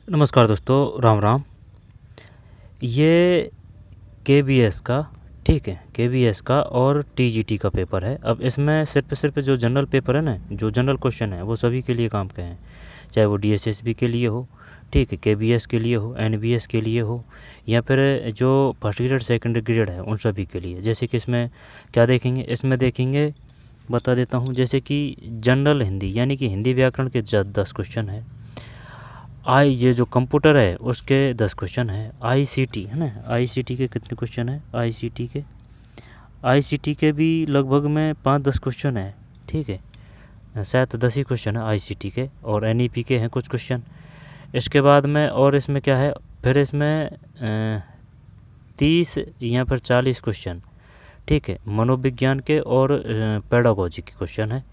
नमस्कार दोस्तों, राम राम। ये केबीएस का, ठीक है, केबीएस का और टीजीटी का पेपर है। अब इसमें सिर्फ जो जनरल पेपर है ना, जो जनरल क्वेश्चन है वो सभी के लिए काम के हैं, चाहे वो डीएसएसबी के लिए हो, ठीक है, केबीएस के लिए हो, एनबीएस के लिए हो, या फिर जो फर्स्ट ग्रेड सेकंड ग्रेड है उन सभी के लिए। जैसे कि इसमें क्या देखेंगे, इसमें देखेंगे, बता देता हूँ। जैसे कि जनरल हिंदी यानी कि हिंदी व्याकरण के 10 क्वेश्चन है। ये जो कंप्यूटर है उसके 10 क्वेश्चन है। आईसीटी है ना, आईसीटी के कितने क्वेश्चन है, आईसीटी के भी लगभग में 5-10 क्वेश्चन है, ठीक है, शायद 10 ही क्वेश्चन है आईसीटी के। और एनईपी के हैं कुछ क्वेश्चन। इसके बाद में और इसमें क्या है, फिर इसमें 30 या फिर 40 क्वेश्चन, ठीक है, मनोविज्ञान के और पेडागोजी के क्वेश्चन है।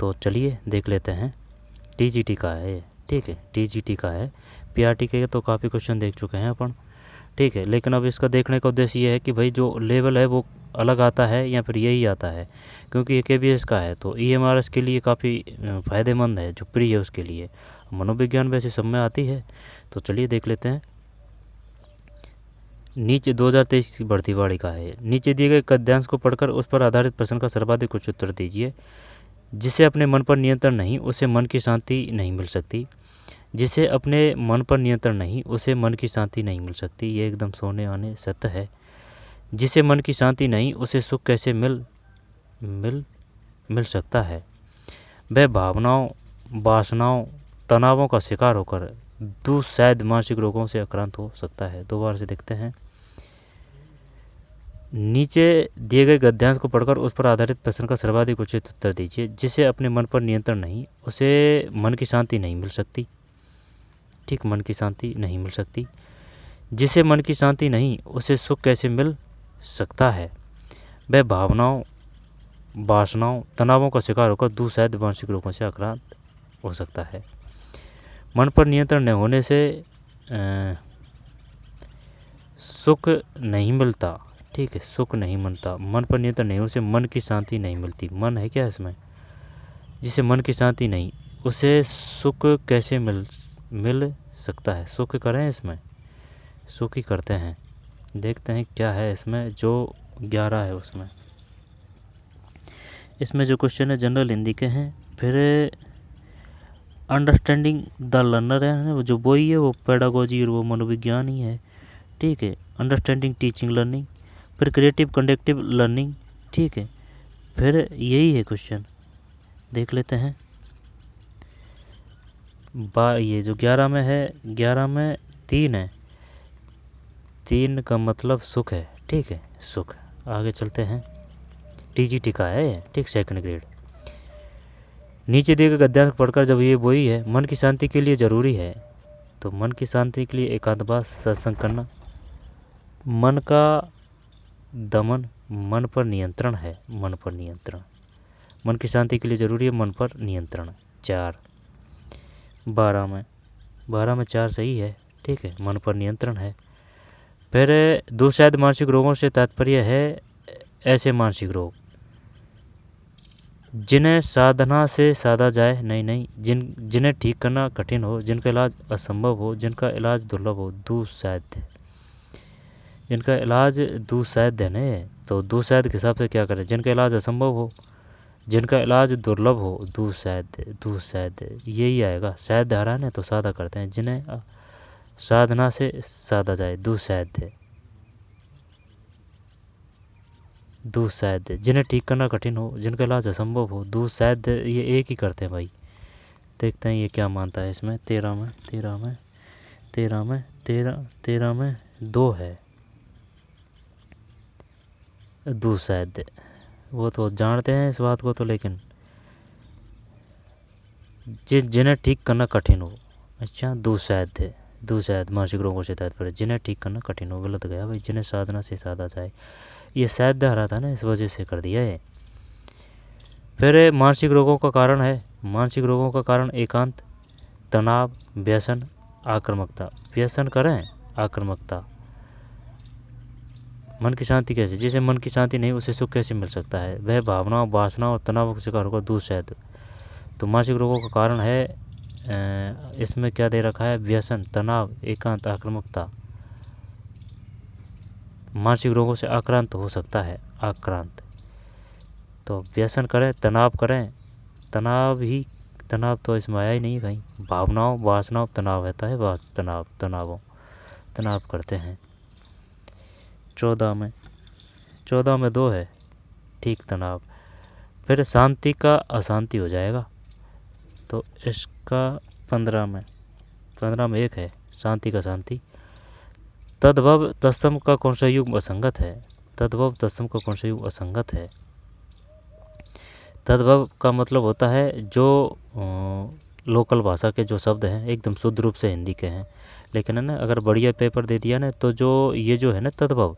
तो चलिए देख लेते हैं। टीजीटी का है ये, ठीक है, टीजीटी का है। पीआरटी के तो काफ़ी क्वेश्चन देख चुके हैं अपन, ठीक है। लेकिन अब इसका देखने का उद्देश्य ये है कि भाई जो लेवल है वो अलग आता है या फिर यही आता है, क्योंकि ये केबीएस का है तो ईएमआरएस के लिए काफ़ी फ़ायदेमंद है, जो प्री है उसके लिए। मनोविज्ञान वैसे सब में आती है। तो चलिए देख लेते हैं। नीचे 2023 की भर्तीवाड़ी का है। नीचे दिए गए गद्यांश को पढ़कर उस पर आधारित प्रश्न का सर्वाधिक कुछ उत्तर दीजिए। जिसे अपने मन पर नियंत्रण नहीं, उसे मन की शांति नहीं मिल सकती। जिसे अपने मन पर नियंत्रण नहीं, उसे मन की शांति नहीं मिल सकती। ये एकदम सोने आने सत्य है। जिसे मन की शांति नहीं, उसे सुख कैसे मिल सकता है। वह भावनाओं, वासनाओं, तनावों का शिकार होकर दुस्सैद मानसिक रोगों से आक्रांत हो सकता है। दोबारा से देखते हैं। नीचे दिए गए गद्यांश को पढ़कर उस पर आधारित प्रश्न का सर्वाधिक उचित उत्तर दीजिए। जिसे अपने मन पर नियंत्रण नहीं, उसे मन की शांति नहीं मिल सकती, ठीक, मन की शांति नहीं मिल सकती। जिसे मन की शांति नहीं, उसे सुख कैसे मिल सकता है। वह भावनाओं, वासनाओं, तनावों का शिकार होकर दुस्सैद मानसिक रोगों से आक्रांत हो सकता है। मन पर नियंत्रण न होने से सुख नहीं मिलता, ठीक है, सुख नहीं मिलता। मन पर नियंत्रण नहीं, उसे मन की शांति नहीं मिलती। मन है क्या इसमें। जिसे मन की शांति नहीं, उसे सुख कैसे मिल सकता है। सुख करें इसमें, सुख ही करते हैं। देखते हैं क्या है इसमें। जो 11 है उसमें, इसमें जो क्वेश्चन है जनरल हिंदी के हैं। फिर अंडरस्टैंडिंग द लर्नर है, वो जो बोई है वो पेडागोजी और वो मनोविज्ञान ही है, ठीक है। अंडरस्टैंडिंग टीचिंग लर्निंग, फिर क्रिएटिव कंडक्टिव लर्निंग, ठीक है। फिर यही है क्वेश्चन, देख लेते हैं। ये जो 11 में है, 11 में 3 है, 3 का मतलब सुख है, ठीक है, सुख। आगे चलते हैं। टीजीटी का है, ठीक, सेकंड ग्रेड। नीचे दिए गए गद्यांश पढ़कर जब ये वही है, मन की शांति के लिए ज़रूरी है। तो मन की शांति के लिए एकांतवास, सत्संग करना, मन का दमन, मन पर नियंत्रण है, मन पर नियंत्रण। मन की शांति के लिए ज़रूरी है मन पर नियंत्रण। 4 12 में 4 सही है, ठीक है, मन पर नियंत्रण है। फिर दुस्सैद मानसिक रोगों से तात्पर्य है ऐसे मानसिक रोग जिन्हें साधना से साधा जाए, नहीं, जिन्हें ठीक करना कठिन हो, जिनका इलाज असंभव हो, जिनका इलाज दुर्लभ हो, दुस्सैद, जिनका इलाज दुस्सैद है ना। तो दुस्सैद के हिसाब से क्या करें, जिनका इलाज असंभव हो, जिनका इलाज दुर्लभ हो, दुस्सैद यही आएगा। सैद आ रहा है ना, तो साधा करते हैं। जिन्हें साधना से साधा जाए, दुस्सैद। जिन्हें ठीक करना कठिन हो, जिनका इलाज असंभव हो, दुस्सैद, ये एक ही करते हैं भाई। देखते हैं ये क्या मानता है इसमें। 13 में 2 है, दुस्सैद। वो तो जानते हैं इस बात को तो, लेकिन जिन्हें ठीक करना कठिन हो, अच्छा, दुस्सैद मानसिक रोगों से तात्पर्य जिन्हें ठीक करना कठिन हो। गलत गया भाई, जिन्हें साधना से साधा जाए, ये शायद आ रहा था ना, इस वजह से कर दिया है। फिर मानसिक रोगों का कारण है, मानसिक रोगों का कारण एकांत, तनाव, व्यसन, आक्रामकता। व्यसन करें, आक्रामकता। मन की शांति कैसे, जिसे मन की शांति नहीं, उसे सुख कैसे मिल सकता है। वह भावनाओं, वासना और तनाव का शिकार होकर दुस्सैद। तो मानसिक रोगों का कारण है इसमें क्या दे रखा है, व्यसन, तनाव, एकांत, आक्रामकता, मानसिक रोगों से आक्रांत हो सकता है, आक्रांत। तो व्यसन करें, तनाव करें, तनाव तो इसमें आया ही नहीं कहीं, भावनाओं, वासनाओं, तनाव रहता है, तनाव करते हैं। 14 में 2 है, ठीक, तनाव। फिर शांति का अशांति हो जाएगा, तो इसका 15 में 1 है, शांति का शांति। तद्भव तत्सम का कौन सा युग्म असंगत है, तद्भव तत्सम का कौन सा युग्म असंगत है। तद्भव का मतलब होता है जो लोकल भाषा के जो शब्द हैं एकदम शुद्ध रूप से हिंदी के हैं, लेकिन है ना अगर बढ़िया पेपर दे दिया ना तो जो ये जो है ना तद्भव,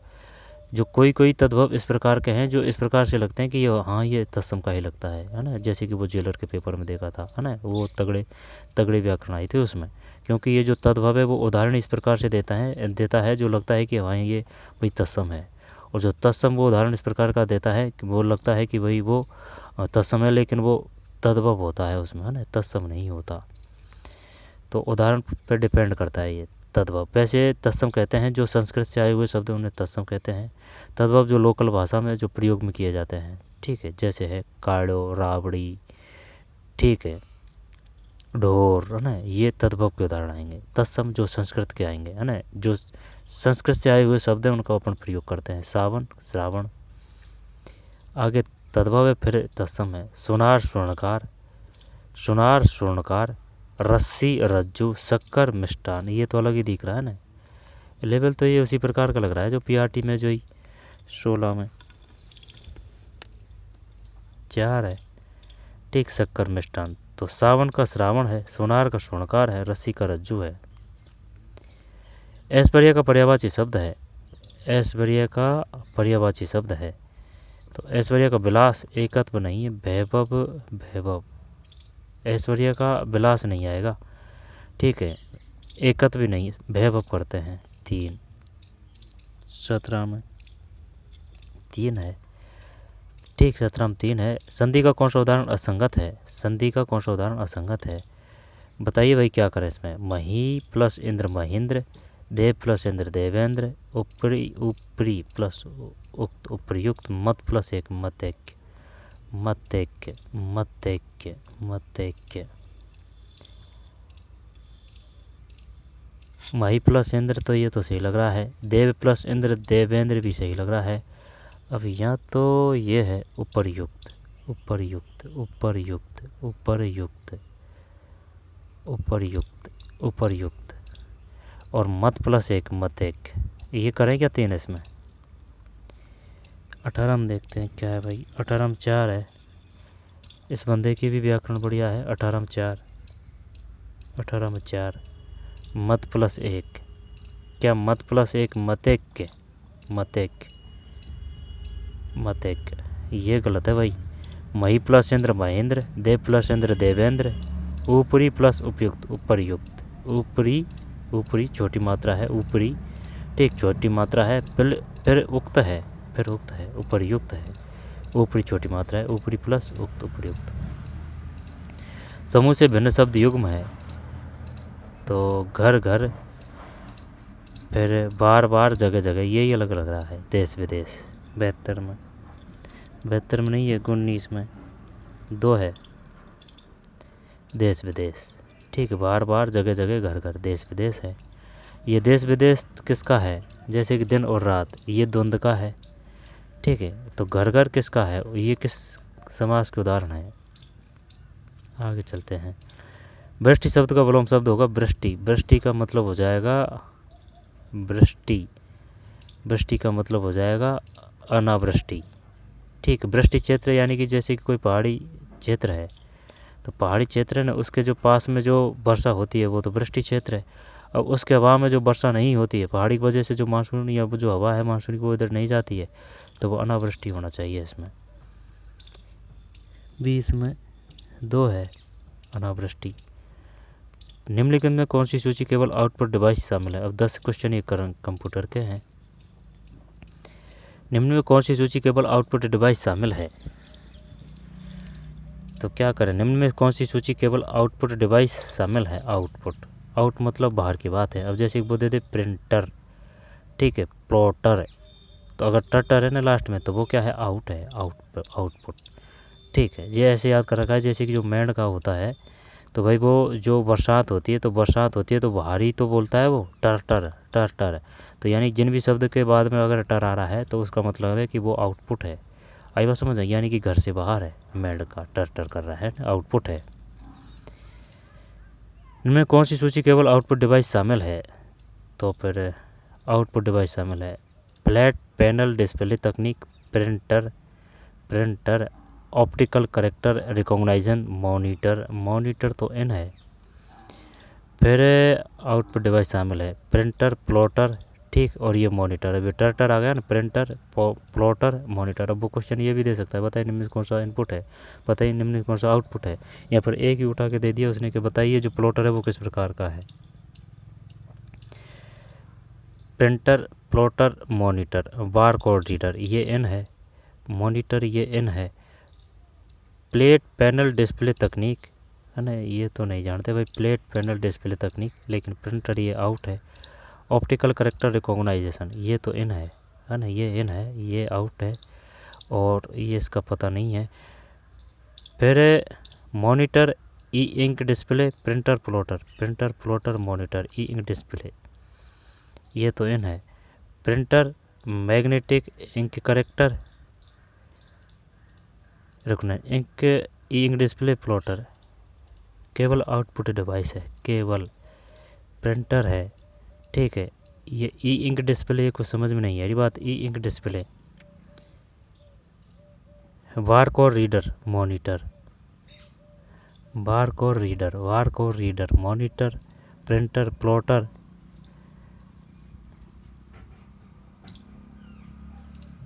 जो कोई तद्भव इस प्रकार के हैं जो इस प्रकार से लगते हैं कि ये तत्सम का ही लगता है ना। जैसे कि वो जेलर के पेपर में देखा था, है ना, वो तगड़े व्याकरण आई थे उसमें, क्योंकि ये जो तद्भव है वो उदाहरण इस प्रकार से देता है जो लगता है कि हाँ ये भाई तत्सम है, और जो तत्सम वो उदाहरण इस प्रकार का देता है कि वो लगता है कि भाई वो तत्सम है, लेकिन वो तद्भव होता है उसमें, है ना, तत्सम नहीं होता। तो उदाहरण पर डिपेंड करता है ये तद्भव। वैसे तत्सम कहते हैं जो संस्कृत से आए हुए शब्द उन्हें तत्सम कहते हैं। तद्भव जो लोकल भाषा में जो प्रयोग में किए जाते हैं, ठीक है, जैसे है काड़ो, राबड़ी, ठीक है, ढोर, है ना, ये तद्भव के उदाहरण आएंगे। तत्सम जो संस्कृत के आएंगे, है ना, जो संस्कृत से आए हुए शब्द हैं उनका अपन प्रयोग करते हैं। सावन, श्रावण, आगे तद्भव है, फिर तत्सम है। सुनार, स्वर्णकार, रस्सी, रज्जु, शक्कर, मिष्टान, ये तो अलग ही दिख रहा है ना, लेवल तो ये उसी प्रकार का लग रहा है जो पीआरटी में जो ही 16 में 4 है, ठीक, शक्कर, मिष्टान। तो सावन का श्रावण है, सोनार का स्वर्णकार है, रस्सी का रज्जु है। ऐश्वर्य का पर्यायवाची शब्द है, ऐश्वर्य का पर्यायवाची शब्द है। तो ऐश्वर्य का विलास एकत्व नहीं है, भैभव, ऐश्वर्य का विलास नहीं आएगा, ठीक है, एकत्व भी नहीं, भैभव करते हैं। 3, 17 में 3 है, ठीक, 17 में 3 है। संधि का कौन सा उदाहरण असंगत है, संधि का कौन सा उदाहरण असंगत है, बताइए भाई क्या करें इसमें। मही प्लस इंद्र महेंद्र, देव प्लस इंद्र देवेंद्र, ऊपरी प्लस उक्त उपयुक्त, मत प्लस एक मतैक्य, मही प्लस इंद्र तो ये तो सही लग रहा है, देव प्लस इंद्र देवेंद्र भी सही लग रहा है। अब यहाँ तो ये है उपर्युक्त, और मत प्लस एक मतैक्य, ये करें क्या 3 इसमें। 18 में देखते हैं क्या है भाई, 18 में 4 है, इस बंदे की भी व्याकरण बढ़िया है। 18 में 4, मत प्लस 1, क्या मत प्लस 1 मतैक्य, ये गलत है भाई। मही प्लस इंद्र महेंद्र, देव प्लस इंद्र देवेंद्र, ऊपरी प्लस उपयुक्त, ऊपरी छोटी मात्रा है, ऊपरी, ठीक, छोटी मात्रा है, फिर उक्त है, उपरयुक्त है, ऊपरी छोटी मात्रा है, ऊपरी प्लस उक्त, उपरयुक्त। समूह से भिन्न शब्द युग्म है, तो घर, फिर बार, जगह, यही अलग लग रहा है। देश विदेश 72 में नहीं है, 19 में 2 है, देश विदेश, ठीक है, बार, जगह, घर, देश विदेश है। ये देश विदेश किसका है, जैसे कि दिन और रात, ये द्वंद्व का है, ठीक है। तो घर किसका है, ये किस समास के उदाहरण है। आगे चलते हैं। वृष्टि शब्द का विलोम शब्द होगा वृष्टि का मतलब हो जाएगा वृष्टि का मतलब हो जाएगा अनावृष्टि, ठीक। वृष्टि क्षेत्र यानी कि जैसे कि कोई पहाड़ी क्षेत्र है, तो पहाड़ी क्षेत्र है ना, उसके जो पास में जो वर्षा होती है वो तो वृष्टि क्षेत्र है। अब उसके हवा में जो वर्षा नहीं होती है, पहाड़ी की वजह से जो मानसून या जो हवा है मानसून की वो इधर नहीं जाती है, तो वो अनावृष्टि होना चाहिए इसमें। 20 में 2 है, अनावृष्टि। निम्नलिखित में कौन सी सूची केवल आउटपुट डिवाइस शामिल है। अब 10 क्वेश्चन ये कंप्यूटर के हैं। निम्न में कौन सी सूची केवल आउटपुट डिवाइस शामिल है। तो क्या करें, निम्न में कौन सी सूची केवल आउटपुट डिवाइस शामिल है। आउट मतलब बाहर की बात है। अब जैसे वो दे दे प्रिंटर, ठीक है, प्लॉटर, तो अगर टर है ना लास्ट में तो वो क्या है, आउट है, आउटपुट, ठीक है। ये ऐसे याद कर रखा है जैसे कि जो मेंढक का होता है तो भाई वो जो बरसात होती है तो बाहर ही तो बोलता है वो टर, तो यानी जिन भी शब्द के बाद में अगर टर आ रहा है तो उसका मतलब है कि वो आउटपुट है। आई बात समझ, यानी कि घर से बाहर है, मेंढक का टर कर रहा है, आउटपुट है। इनमें कौन सी सूची केवल आउटपुट डिवाइस शामिल है। तो फिर आउटपुट डिवाइस शामिल है फ्लैट पैनल डिस्प्ले तकनीक, printer, optical character recognition, monitor तो एन है। फिर आउटपुट डिवाइस शामिल है प्रिंटर, प्लॉटर, ठीक, और ये मॉनिटर। अभी टर आ गया ना, प्रिंटर, प्लॉटर, मॉनिटर। अब वो क्वेश्चन ये भी दे सकता है, बताइए निम्न में कौन सा इनपुट है, बताइए निम्न में कौन सा आउटपुट है। यहाँ पर एक ही उठा के दे दिया उसने कि बताइए जो प्लॉटर है वो किस प्रकार का है। Printer, plotter, monitor, bar code reader ये एन है, मॉनिटर ये एन है। प्लेट पैनल डिस्प्ले तकनीक है ना, ये तो नहीं जानते भाई, प्लेट पैनल डिस्प्ले तकनीक, लेकिन प्रिंटर ये आउट है। ऑप्टिकल करेक्टर रिकॉग्नाइजेशन ये तो इन है ना, ये इन है, ये आउट है, और ये इसका पता नहीं है। फिर monitor, E ink display, printer plotter, monitor, E ink display ये तो इन है। प्रिंटर, मैग्नेटिक इंक करेक्टर, रुकना, ink, E ink display, plotter केवल आउटपुट डिवाइस है, केवल प्रिंटर है, ठीक है। ये ई इंक डिस्प्ले को समझ में नहीं है ये बात, E ink display. Barcode reader, monitor, barcode reader, monitor, printer, plotter.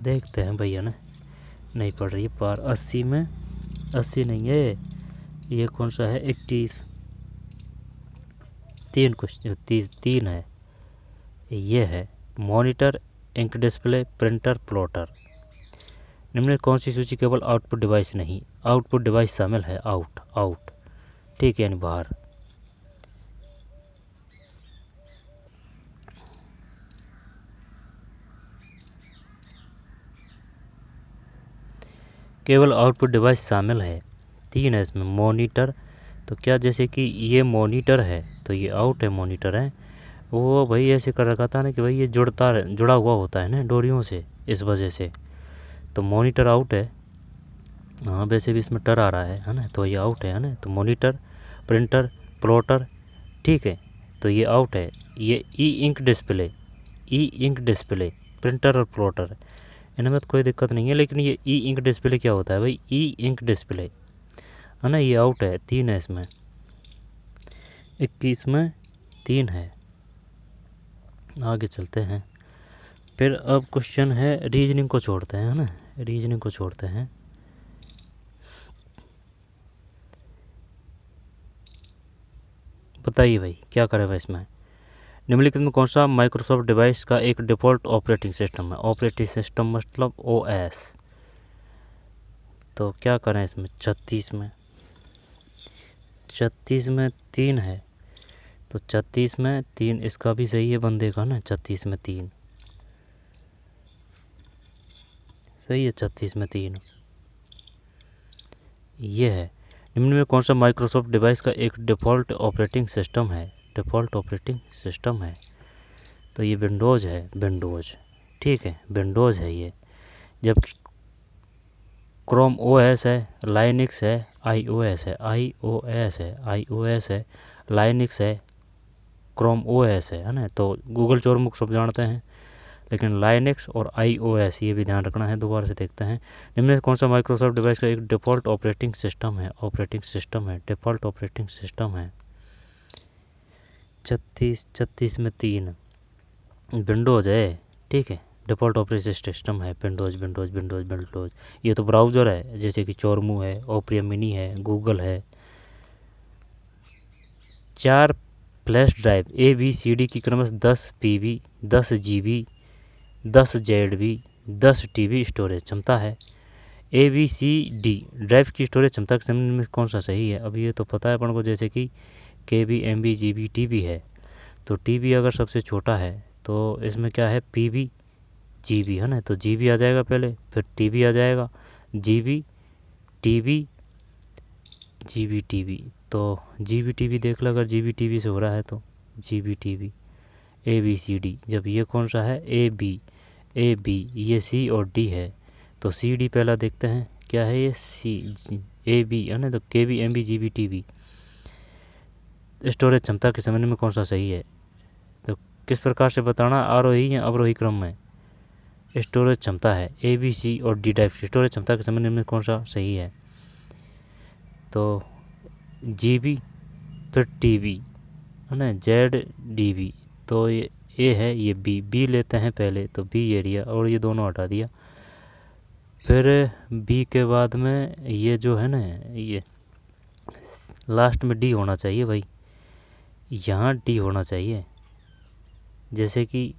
देखते हैं भैया ना, नहीं पढ़ रही है पार 80 में, 80 नहीं है, ये कौन सा है, 21, 3 क्वेश्चन, 3 है, ये है monitor, ink display, printer, plotter. निम्न कौन सी सूची केवल आउटपुट डिवाइस नहीं, आउटपुट डिवाइस शामिल है, आउट, ठीक है, यानी बाहर। केवल आउटपुट डिवाइस शामिल है, 3 है इसमें। मॉनिटर तो क्या, जैसे कि ये मॉनिटर है तो ये आउट है, मॉनिटर है। वो भाई ऐसे कर रखा था ना कि भाई ये जुड़ा हुआ होता है ना डोरियों से, इस वजह से तो मॉनिटर आउट है। हाँ वैसे भी इसमें टर आ रहा है ना, तो ये आउट है ना, तो मॉनिटर, प्रिंटर, प्लॉटर, ठीक है, तो ये आउट है। ये ई इंक डिस्प्ले, प्रिंटर और प्लॉटर, इनमें तो कोई दिक्कत नहीं है, लेकिन ये ई इंक डिस्प्ले क्या होता है भाई, ई इंक डिस्प्ले है ना, ये आउट है, 3 है इसमें, 21 में 3 है। आगे चलते हैं। फिर अब क्वेश्चन है, रीजनिंग को छोड़ते हैं, है ना, रीजनिंग को छोड़ते हैं। बताइए भाई क्या करें भाई इसमें। निम्नलिखित में कौन सा माइक्रोसॉफ्ट डिवाइस का एक डिफ़ॉल्ट ऑपरेटिंग सिस्टम है। ऑपरेटिंग सिस्टम मतलब ओएस। तो क्या करें इसमें, 36 में 3 है, तो 36 में 3 इसका भी सही है बंदे का ना, 36 में 3 सही है, 36 में 3 ये है। निम्न में कौन सा माइक्रोसॉफ्ट डिवाइस का एक डिफ़ॉल्ट ऑपरेटिंग सिस्टम है, तो ये विंडोज़ है, ठीक है, विंडोज़ है ये। जबकि क्रोम ओएस है, लाइनक्स है, आईओएस है, लाइनक्स है, क्रोम ओएस है ना, तो गूगल चोरमुख सब जानते हैं, लेकिन लाइनक्स और आईओएस ये भी ध्यान रखना है। दोबारा से देखते हैं, निम्न में कौन सा माइक्रोसॉफ्ट डिवाइस का एक डिफ़ॉल्ट ऑपरेटिंग सिस्टम है, डिफ़ॉल्ट ऑपरेटिंग सिस्टम है। 36 में 3 विंडोज़ है, ठीक है, डिफ़ॉल्ट ऑपरेटिंग सिस्टम है विंडोज़। ये तो ब्राउज़र है, जैसे कि चोरमू है, ओपेरा मिनी है, गूगल है। 4 फ्लैश ड्राइव ABCD की क्रमश 10 PB, 10 GB, 10 ZB, 10 TB storage क्षमता है। ABCD ड्राइव की स्टोरेज क्षमता के संबंध में कौन सा सही है? अब ये तो पता है अपन को, जैसे कि KB, MB, GB, TB है। तो TB अगर सबसे छोटा है तो इसमें क्या है, PB, GB है ना। तो GB आ जाएगा पहले, फिर TB आ जाएगा, GB, TB, GB, TB। तो GB, TB देख लो, अगर GB, TB से हो रहा है तो GB, TB। ABCD, जब ये कौन सा है, AB, ये C और D है, तो CD पहला देखते हैं क्या है, ये AB है ना। तो KB, MB, GB, TB storage क्षमता के संबंध में कौन सा सही है? तो किस प्रकार से बताना, आरोही या अवरोही क्रम में स्टोरेज क्षमता है AB, C और D टाइप की स्टोरेज क्षमता के संबंध में कौन सा सही है? तो GB, फिर TB है ना, ZDB। तो ये A है, ये B लेते हैं पहले, तो B एरिया और ये दोनों हटा दिया। फिर B के बाद में ये जो है ना, ये लास्ट में D होना चाहिए भाई, यहाँ D होना चाहिए। जैसे कि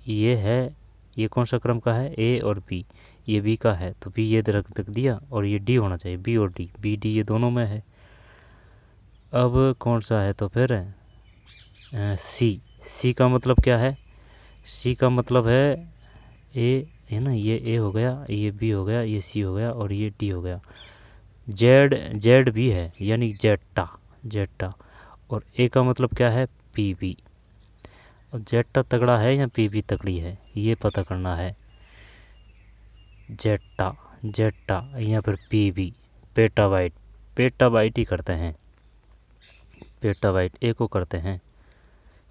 ये है, ये कौन सा क्रम का है, A और B, ये B का है, तो B ये रख दिया, और ये D होना चाहिए, B और D, B D ये दोनों में है। अब कौन सा है, तो फिर C का मतलब क्या है, C का मतलब है A है ना, ये A हो गया, ये B हो गया, ये C हो गया, और ये D हो गया। Z भी है, यानी जेटा। और A का मतलब क्या है, PB। अब जेटा तगड़ा है या PB तगड़ी है, ये पता करना है। जेटा या फिर PB, पेटाबाइट ही करते हैं, पेटाबाइट A को करते हैं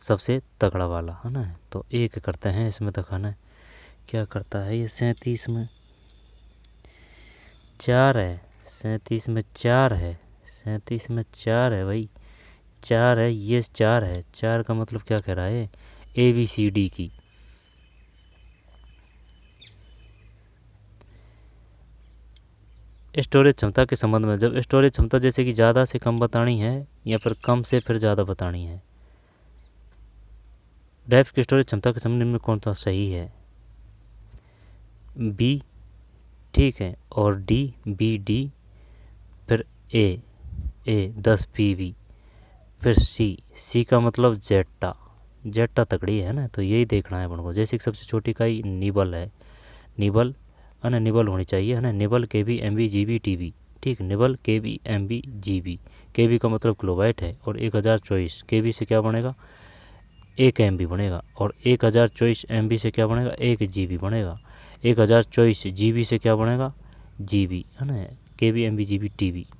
सबसे तगड़ा वाला है ना। तो एक करते हैं, इसमें दिखाना क्या करता है, ये 37 में 4 है, 37 में 4 है, 37 में 4 है भाई, 4 है, ये 4 है। 4 का मतलब क्या कह रहा है, ABCD की स्टोरेज क्षमता के संबंध में, जब स्टोरेज क्षमता जैसे कि ज़्यादा से कम बतानी है या फिर कम से फिर ज़्यादा बतानी है, ड्राइव की स्टोरेज क्षमता के संबंध में कौन सा सही है, B, ठीक है, और D, BD, फिर A 10 PB, फिर C का मतलब जेटा तगड़ी है ना। तो यही देखना है अपन को। जैसे कि सबसे छोटी इकाई निबल है, निबल है ना, निबल होनी चाहिए है ना। Nibble KB, MB, GB, TB, ठीक, nibble KB, MB, GB। KB का मतलब किलोबाइट है, और 1024 KB से क्या बनेगा, 1 MB बनेगा, और 1024 MB से क्या बनेगा, 1 GB बनेगा। 1024 GB से क्या बनेगा, GB है ना। KB, MB, GB,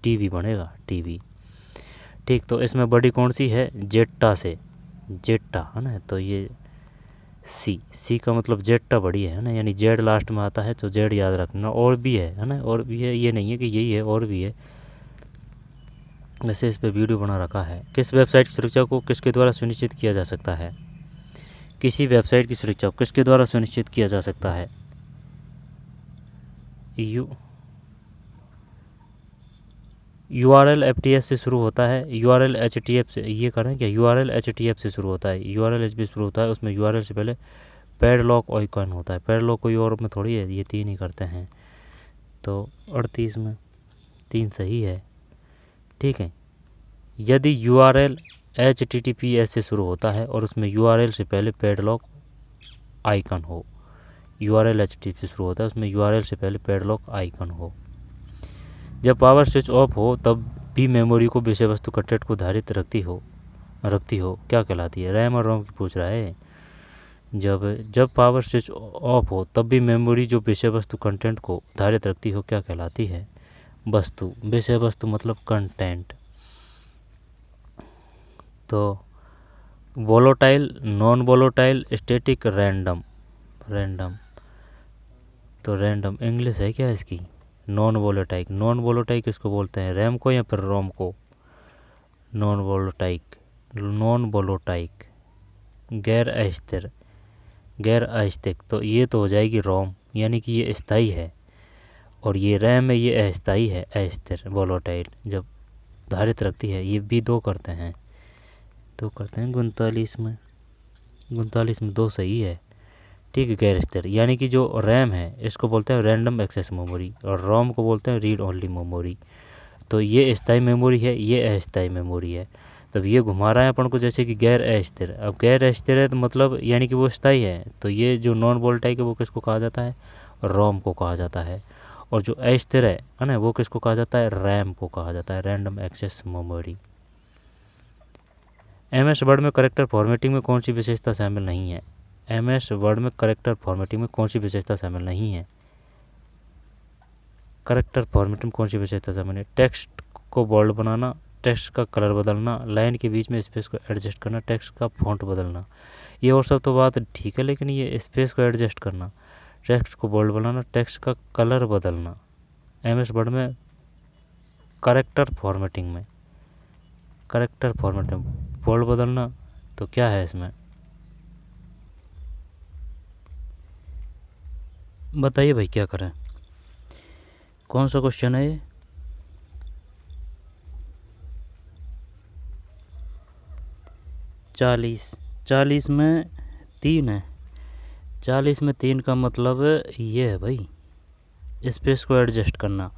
TB बनेगा, TB, ठीक। तो इसमें बड़ी कौन सी है, जेटा है ना। तो ये C का मतलब जेटा बड़ी है ना, यानी जेड लास्ट में आता है, तो जेड याद रखना। और भी है ना, और भी है, ये नहीं है कि यही है, और भी है। वैसे इस पे वीडियो बना रखा है। किस वेबसाइट की सुरक्षा को किसके द्वारा सुनिश्चित किया जा सकता है, किसी वेबसाइट की सुरक्षा को किसके द्वारा सुनिश्चित किया जा सकता है, URL FTS से शुरू होता है, URL HTTP से, ये करें क्या, URL HTTP से शुरू होता है, URL HTTP शुरू होता है, उसमें URL से पहले पैडलॉक आइकन होता है। पैडलॉक कोई और में थोड़ी है, ये 3 ही करते हैं। तो 38 में 3 सही है, ठीक है। यदि URL HTTPS से शुरू होता है और उसमें URL से पहले पैडलॉक आइकन हो, URL HTTP से शुरू होता है, उसमें URL से पहले पैडलॉक आइकन हो। जब पावर स्विच ऑफ हो तब भी मेमोरी को विषय वस्तु कंटेंट को धारित रखती हो, क्या कहलाती है, रैम और रोम की पूछ रहा है। जब पावर स्विच ऑफ हो तब भी मेमोरी जो विषय वस्तु कंटेंट को धारित रखती हो, क्या कहलाती है, वस्तु। विषय वस्तु मतलब कंटेंट। तो volatile, non volatile, static, random. तो रैंडम इंग्लिश है क्या इसकी, नॉन वोलेटाइक किसको बोलते हैं, रैम को या फिर रोम को, नॉन वोलेटाइक, गैर अस्थिर। तो ये तो हो जाएगी रोम, यानी कि ये स्थायी है, और ये रैम है, ये अस्थायी है, अस्थिर, वोलेटाइल जब धारित रखती है। ये भी 2 करते हैं, 2 करते हैं 39 में 2 सही है, ठीक है, गैर स्थिर, यानी कि जो रैम है इसको बोलते हैं रैंडम एक्सेस मेमोरी और रोम को बोलते हैं रीड ओनली मेमोरी। तो ये स्थायी मेमोरी है, ये अस्थायी मेमोरी है। तब ये घुमा रहा है अपन को जैसे कि गैर अस्थिर। अब गैर अस्थिर है तो मतलब यानी कि वो स्थायी है, तो ये जो नॉन वोलेटाइल है वो किसको कहा जाता है, रोम को कहा जाता है। और जो अस्थिर है ना, वो किसको कहा जाता है, रैम को कहा जाता है, random access memory. MS word में करेक्टर फॉर्मेटिंग में कौन सी विशेषता शामिल नहीं है, MS वर्ड में करेक्टर फॉर्मेटिंग में कौन सी विशेषता शामिल नहीं है, करेक्टर फॉर्मेटिंग में कौन सी विशेषता शामिल है, टेक्स्ट को बोल्ड बनाना, टेक्स्ट का कलर बदलना, लाइन के बीच में स्पेस को एडजस्ट करना, टेक्स्ट का फॉन्ट बदलना। ये और सब तो बात ठीक है, लेकिन ये स्पेस को एडजस्ट करना, टेक्स्ट को बोल्ड बनाना, टेक्स्ट का कलर बदलना, MS वर्ड में करेक्टर फॉर्मेटिंग में, करेक्टर फॉर्मेटिंग बोल्ड बदलना, तो क्या है इसमें बताइए भाई, क्या करें, कौन सा क्वेश्चन है ये? चालीस में 3 है, 40 में 3 का मतलब ये है भाई, स्पेस को एडजस्ट करना।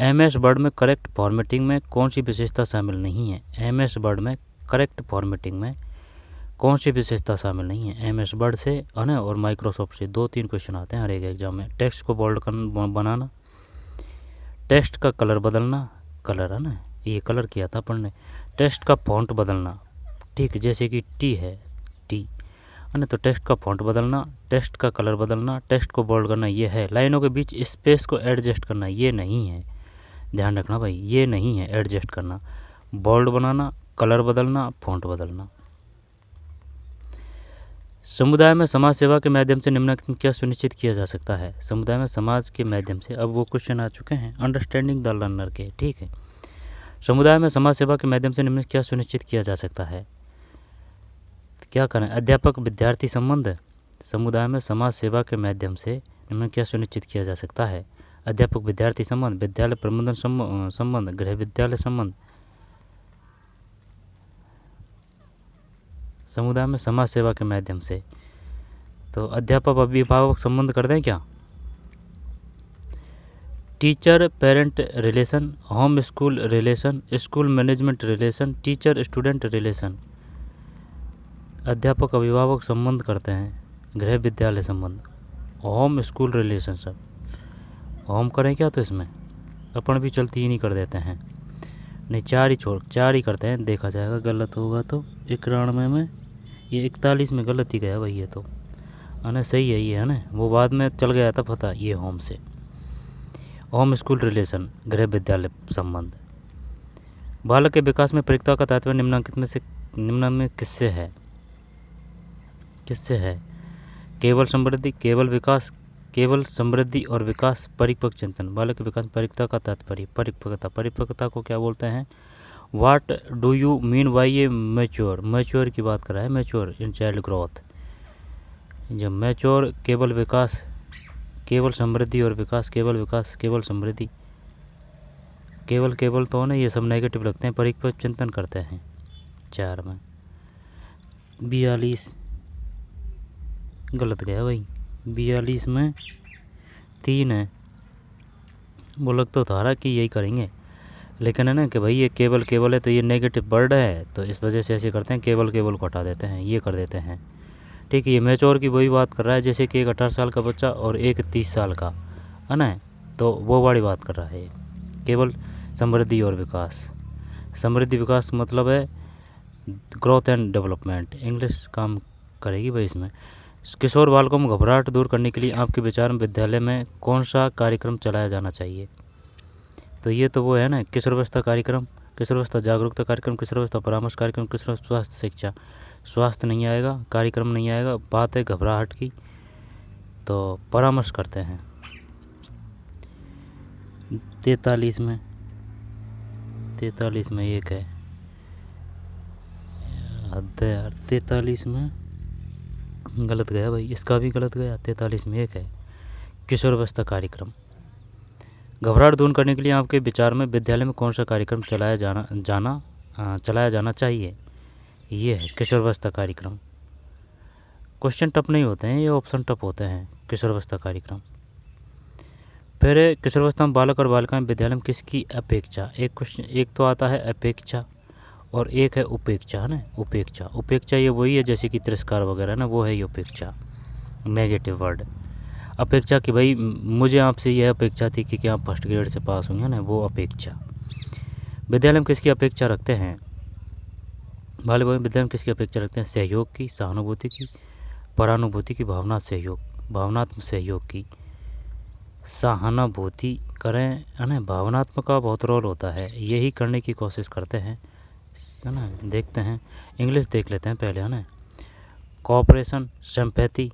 MS वर्ड में करेक्ट फॉर्मेटिंग में कौन सी विशेषता शामिल नहीं है, MS वर्ड में करेक्ट फॉर्मेटिंग में कौन सी विशेषता शामिल नहीं है। MS वर्ड से है ना, और माइक्रोसॉफ्ट से 2-3 क्वेश्चन आते हैं हर एक एग्जाम में। टेक्स्ट को बोल्ड बनाना, टेक्स्ट का कलर बदलना, कलर है ना, ये कलर किया था अपन ने, टेक्स्ट का फॉन्ट बदलना, ठीक, जैसे कि टी है, टी है ना, तो टेक्स्ट का फॉन्ट बदलना, टेक्स्ट का कलर बदलना, टेक्स्ट को बोल्ड करना, ये है। लाइनों के बीच स्पेस को एडजस्ट करना, ये नहीं है, ध्यान रखना भाई, ये नहीं है एडजस्ट करना। बोल्ड बनाना, कलर बदलना, फॉन्ट बदलना। समुदाय में समाज सेवा के माध्यम से निम्नलिखित क्या सुनिश्चित किया जा सकता है, समुदाय में समाज के माध्यम से, अब वो क्वेश्चन आ चुके हैं अंडरस्टैंडिंग द लर्नर के, ठीक है। समुदाय में समाज सेवा के माध्यम से निम्नलिखित क्या सुनिश्चित किया जा सकता है, क्या करें, अध्यापक विद्यार्थी संबंध, समुदाय में समाज सेवा के माध्यम से निम्नलिखित क्या सुनिश्चित किया जा सकता है, अध्यापक विद्यार्थी संबंध, विद्यालय प्रबंधन संबंध, गृह विद्यालय संबंध। समुदाय में समाज सेवा के माध्यम से तो अध्यापक अभिभावक संबंध कर दें क्या, teacher parent relation, home school relation, school management relation, teacher student relation. अध्यापक अभिभावक संबंध करते हैं, गृह विद्यालय संबंध, होम स्कूल रिलेशनशिप, होम करें क्या, तो इसमें अपन भी चलती ही नहीं कर देते हैं, नहीं 4 ही करते हैं, देखा जाएगा गलत होगा तो 91 में, ये 41 में गलत ही गया भाई, ये तो है ना, सही है ये, है ना, वो बाद में चल गया था पता, ये होम से, होम स्कूल रिलेशन, गृह विद्यालय संबंध। बालक के विकास में प्रयुक्तता का तात्पर्य निम्न में किससे है, किससे है, केवल समृद्धि, केवल विकास, केवल समृद्धि और विकास, परिपक्व चिंतन। बालक के विकास में परिपक्वता का तात्पर्य, परिपक्वता, परिपक्वता को क्या बोलते हैं, what do you mean by ये मैच्योर, मैच्योर की बात कर रहा है, मैच्योर इन चाइल्ड ग्रोथ। जब मैच्योर, केवल विकास, केवल समृद्धि और विकास, केवल विकास, केवल समृद्धि, केवल केवल तो ना, ये सब नेगेटिव लगते हैं, परिपक्व चिंतन करते हैं 4 में। 42 गलत गया भाई, 42 में 3 है, वो लग तो था कि यही करेंगे, लेकिन है ना कि भाई ये केवल केवल है तो ये नेगेटिव वर्ड है, तो इस वजह से ऐसे करते हैं, केवल केवल को हटा देते हैं, ये कर देते हैं, ठीक है। ये मैच्योर की वही बात कर रहा है, जैसे कि एक 18 साल का बच्चा और एक 30 साल का, है ना, तो वो वाली बात कर रहा है। केवल समृद्धि और विकास, समृद्धि विकास मतलब है ग्रोथ एंड डेवलपमेंट, इंग्लिश काम करेगी भाई इसमें। किशोर बालकों में घबराहट दूर करने के लिए आपके विचार में विद्यालय में कौन सा कार्यक्रम चलाया जाना चाहिए, तो ये तो वो है ना, किशोरावस्था कार्यक्रम, किशोरावस्था जागरूकता कार्यक्रम, किशोरावस्था परामर्श कार्यक्रम, किशोरावस्था स्वास्थ्य शिक्षा। स्वास्थ्य नहीं आएगा, कार्यक्रम नहीं आएगा, बात है घबराहट की, तो परामर्श करते हैं। 43 में 1 है, हद है यार, 43 में गलत गया भाई, इसका भी गलत गया, 43 में 1 है, किशोरावस्था कार्यक्रम। घबराहट दूर करने के लिए आपके विचार में विद्यालय में कौन सा कार्यक्रम चलाया जाना चाहिए, ये है किशोरावस्था कार्यक्रम। क्वेश्चन टफ नहीं होते हैं, ये ऑप्शन टफ होते हैं। किशोरावस्था कार्यक्रम। फिर किशोरावस्था में बालक और बालिकाएं विद्यालय में किसकी अपेक्षा, एक क्वेश्चन, एक तो आता है अपेक्षा और एक है उपेक्षा, है ना। उपेक्षा, उपेक्षा ये वही है जैसे कि तिरस्कार वगैरह ना, वो है ये उपेक्षा, नेगेटिव वर्ड। अपेक्षा कि भाई मुझे आपसे यह अपेक्षा थी कि आप फर्स्ट ग्रेड से पास होंगे ना, वो अपेक्षा। विद्यालय में किसकी अपेक्षा रखते हैं, बालक विद्यालय में किसकी अपेक्षा रखते हैं, सहयोग की, सहानुभूति की, परानुभूति की, भावनात्मक सहयोग की। सहानुभूति करें, है ना। भावनात्मक का बहुत रोल होता है, यही करने की कोशिश करते हैं, है ना। देखते हैं, इंग्लिश देख लेते हैं पहले, है ना। Cooperation, sympathy,